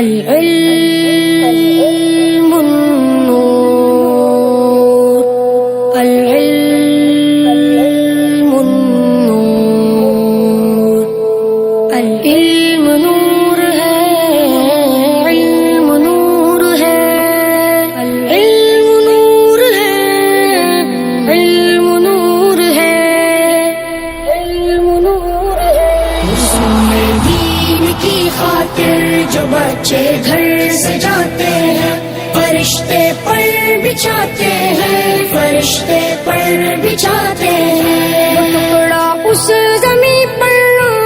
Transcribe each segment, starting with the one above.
العلم النور العلم النور العلم نور ہے علم نور ہے العلم نور ہے علم نور ہے علم نور ہے رسول دین کی خاطر جو بچے گھر سے جاتے ہیں فرشتے پر بچھاتے ہیں فرشتے پر بچھاتے ہیں وہ ٹکڑا اس زمین پر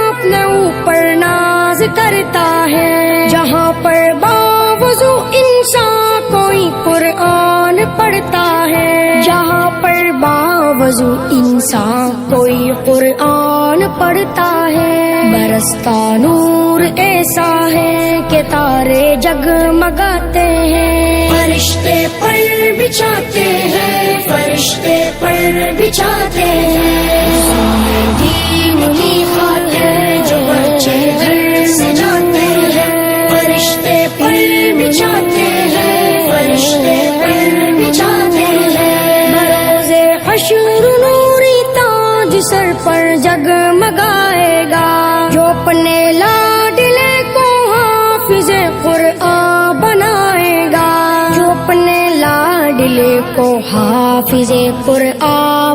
اپنے اوپر ناز کرتا ہے جہاں پر باوضو انسان کوئی قرآن پڑھتا ہے جہاں پر باوضو انسان کوئی قرآن پڑھتا ہے برستا نور ایسا ہے کہ تارے جگمگاتے ہیں فرشتے پر بچھاتے ہیں فرشتے پر بچھاتے ہیں دین کی خاطر جو بچے گھر سے جاتے ہیں فرشتے پر بچھاتے ہیں فرشتے پر بچھاتے ہیں بروز حشر نوری تاج سر پر جگمگائے گا جو اپنے لاڈلے کو حافظ قرآن بنائے گا جو اپنے لاڈلے کو حافظ قرآن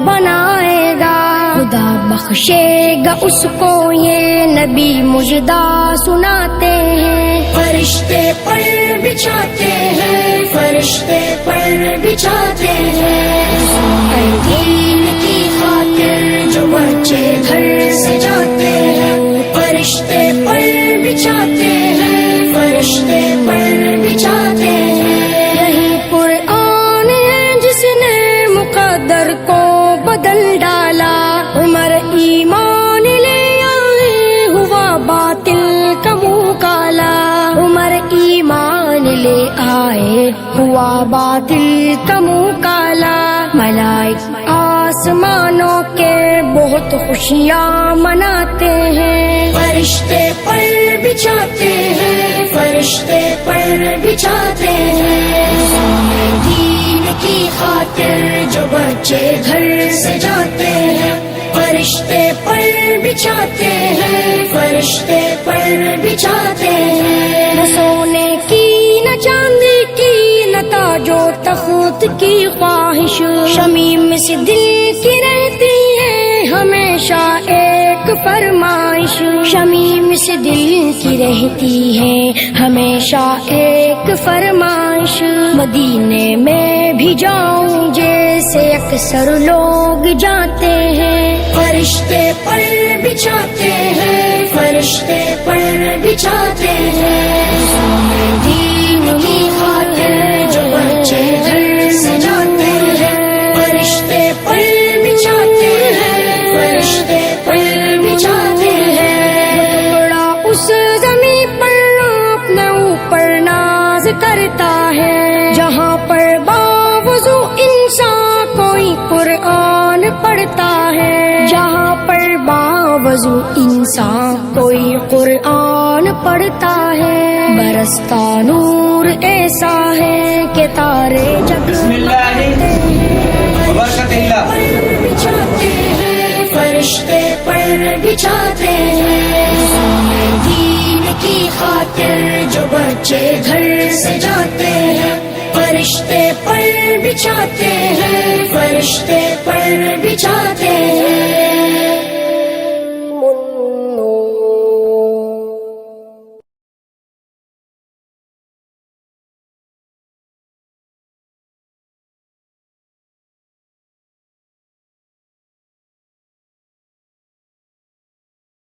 بنائے گا خدا بخشے گا اس کو یہ نبی مجدہ سناتے ہیں فرشتے پر بچھاتے ہیں فرشتے پر بچھاتے ہیں دین کی خاطر جو بچے گھر سے جاتے ہیں فرشتے پر بچھاتے ہیں فرشتے پر بچھاتے ہیں یہی قرآن ہے جس نے مقدر کو بدل ڈالا عمر ایمان لے آئے ہوا باطل کا منہ کالا عمر ایمان لے آئے ہوا باطل کا منہ کالا ملائک آسمانوں کے بہت خوشیاں مناتے ہیں فرشتے پر بچھاتے ہیں فرشتے پر بچھاتے ہیں دین کی خاطر جو بچے گھر سے جاتے ہیں فرشتے پر بچھاتے ہیں فرشتے پر بچھاتے ہیں نہ سونے کی نہ چاندی کی نہ تاج و تخت کی خواہش شمیم سے دل کی رہتی ہے ہمیشہ ایک فرمائش شمیم سے دل کی رہتی ہے ہمیشہ ایک فرمائش مدینے میں بھی جاؤں جیسے اکثر لوگ جاتے ہیں فرشتے پر بچھاتے ہیں فرشتے پر بچھاتے ہیں دین کی خاطر جو بچے گھر سے جاتے ہیں فرشتے پر بچھاتے ہیں فرشتے پر بچھاتے ہیں ٹکڑا اس زمین پر اپنے اوپر ناز کرتا ہے جہاں پر باوضو انسان کوئی قرآن پڑھتا ہے جہاں پر باوضو انسان کوئی قرآن پڑھتا ہے برستا نور ایسا ہے کہ تارے جگمگاتے ہیں بچھاتے ہیں فرشتے پر بچھاتے ہیں دین کی خاطر جو بچے گھر سے جاتے ہیں فرشتے پر بچھاتے ہیں فرشتے پر بچھاتے ہیں